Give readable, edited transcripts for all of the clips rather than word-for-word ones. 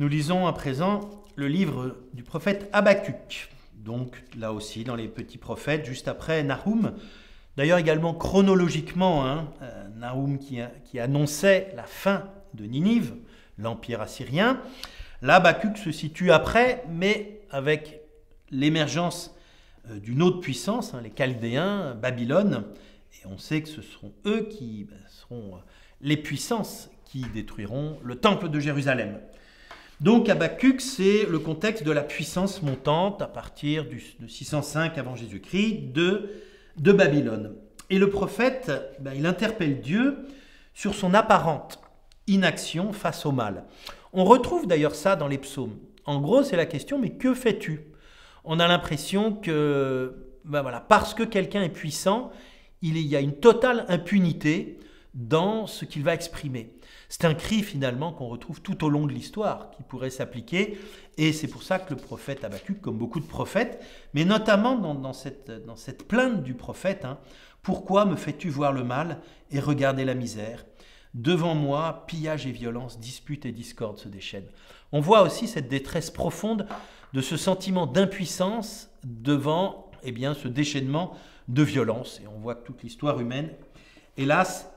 Nous lisons à présent le livre du prophète Habakkuk. Donc là aussi dans les petits prophètes, juste après Nahum. D'ailleurs également chronologiquement, Nahum qui annonçait la fin de Ninive, l'empire assyrien. Là, Habakkuk se situe après, mais avec l'émergence d'une autre puissance, les Chaldéens, Babylone. Et on sait que ce seront eux qui seront les puissances qui détruiront le temple de Jérusalem. Donc Habakkuk, c'est le contexte de la puissance montante à partir de 605 avant Jésus-Christ de Babylone. Et le prophète, il interpelle Dieu sur son apparente inaction face au mal. On retrouve d'ailleurs ça dans les psaumes. En gros, c'est la question, mais que fais-tu ? On a l'impression que, parce que quelqu'un est puissant, il y a une totale impunité dans ce qu'il va exprimer. C'est un cri finalement qu'on retrouve tout au long de l'histoire, qui pourrait s'appliquer, et c'est pour ça que le prophète Habakkuk, comme beaucoup de prophètes, mais notamment dans cette plainte du prophète, pourquoi me fais-tu voir le mal et regarder la misère ? Devant moi, pillage et violence, dispute et discorde se déchaînent. On voit aussi cette détresse profonde de ce sentiment d'impuissance devant ce déchaînement de violence. Et on voit que toute l'histoire humaine, hélas,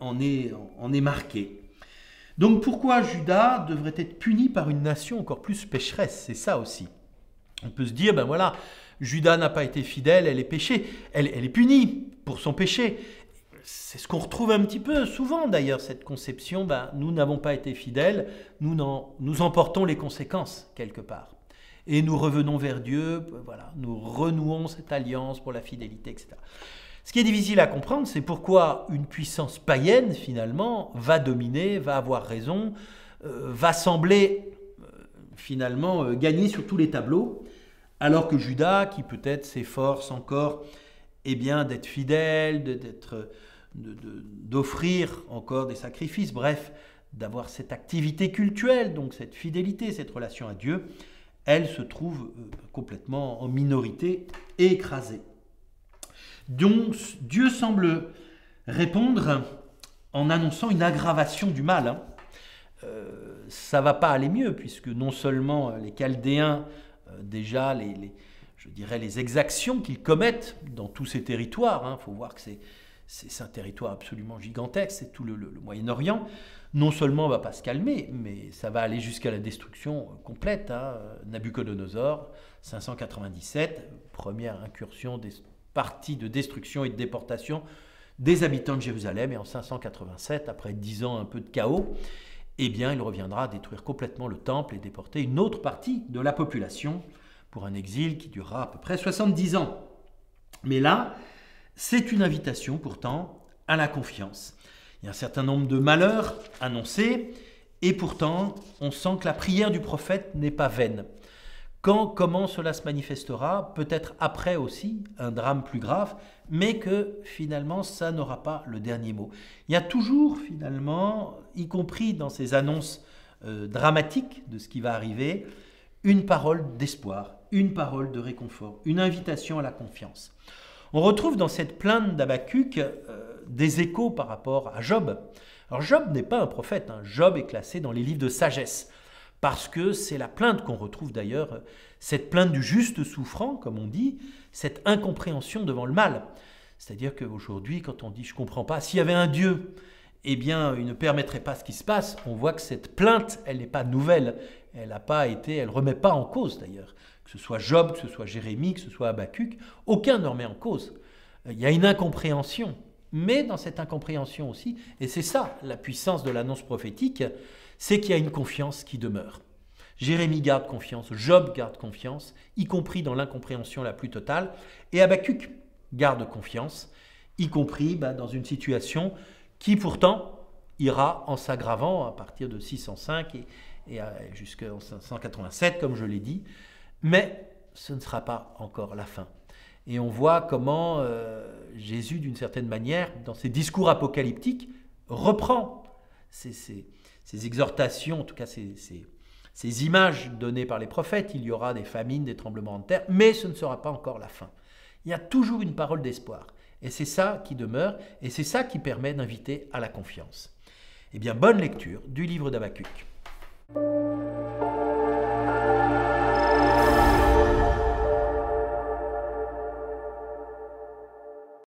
en est marquée. Donc pourquoi Juda devrait être puni par une nation encore plus pécheresse ? C'est ça aussi. On peut se dire, Juda n'a pas été fidèle, elle est péchée. Elle est punie pour son péché. C'est ce qu'on retrouve un petit peu souvent d'ailleurs, cette conception, nous n'avons pas été fidèles, nous en portons les conséquences quelque part. Et nous revenons vers Dieu, nous renouons cette alliance pour la fidélité, etc. Ce qui est difficile à comprendre, c'est pourquoi une puissance païenne, finalement, va dominer, va avoir raison, va sembler, finalement, gagner sur tous les tableaux, alors que Juda, qui peut-être s'efforce encore d'être fidèle, d'offrir encore des sacrifices, bref, d'avoir cette activité cultuelle, donc cette fidélité, cette relation à Dieu, elle se trouve complètement en minorité et écrasée. Donc Dieu semble répondre en annonçant une aggravation du mal. Ça ne va pas aller mieux, puisque non seulement les Chaldéens, déjà les exactions qu'ils commettent dans tous ces territoires, faut voir que c'est un territoire absolument gigantesque, c'est tout le Moyen-Orient, non seulement ne va pas se calmer, mais ça va aller jusqu'à la destruction complète. Nabuchodonosor, 597, première incursion des parties de destruction et de déportation des habitants de Jérusalem, et en 587, après 10 ans un peu de chaos, il reviendra détruire complètement le temple et déporter une autre partie de la population pour un exil qui durera à peu près 70 ans. Mais là, c'est une invitation pourtant à la confiance. Il y a un certain nombre de malheurs annoncés, et pourtant on sent que la prière du prophète n'est pas vaine. Comment cela se manifestera ? Peut-être après aussi un drame plus grave, mais que finalement ça n'aura pas le dernier mot. Il y a toujours finalement, y compris dans ces annonces dramatiques de ce qui va arriver, une parole d'espoir, une parole de réconfort, une invitation à la confiance. On retrouve dans cette plainte d'Habakkuk des échos par rapport à Job. Alors Job n'est pas un prophète, Job est classé dans les livres de sagesse, parce que c'est la plainte qu'on retrouve d'ailleurs, cette plainte du juste souffrant, comme on dit, cette incompréhension devant le mal. C'est-à-dire qu'aujourd'hui, quand on dit « je ne comprends pas », s'il y avait un Dieu, il ne permettrait pas ce qui se passe. On voit que cette plainte, elle n'est pas nouvelle, elle ne remet pas en cause d'ailleurs. Que ce soit Job, que ce soit Jérémie, que ce soit Habakkuk, aucun ne remet en cause. Il y a une incompréhension, mais dans cette incompréhension aussi, et c'est ça la puissance de l'annonce prophétique, c'est qu'il y a une confiance qui demeure. Jérémie garde confiance, Job garde confiance, y compris dans l'incompréhension la plus totale, et Habakkuk garde confiance, y compris dans une situation qui pourtant ira en s'aggravant à partir de 605 et jusqu'en 587, comme je l'ai dit, mais ce ne sera pas encore la fin. Et on voit comment Jésus, d'une certaine manière, dans ses discours apocalyptiques, reprend ces exhortations, en tout cas ces images données par les prophètes. Il y aura des famines, des tremblements de terre, mais ce ne sera pas encore la fin. Il y a toujours une parole d'espoir. Et c'est ça qui demeure, et c'est ça qui permet d'inviter à la confiance. Eh bien, bonne lecture du livre d'Habakkuk.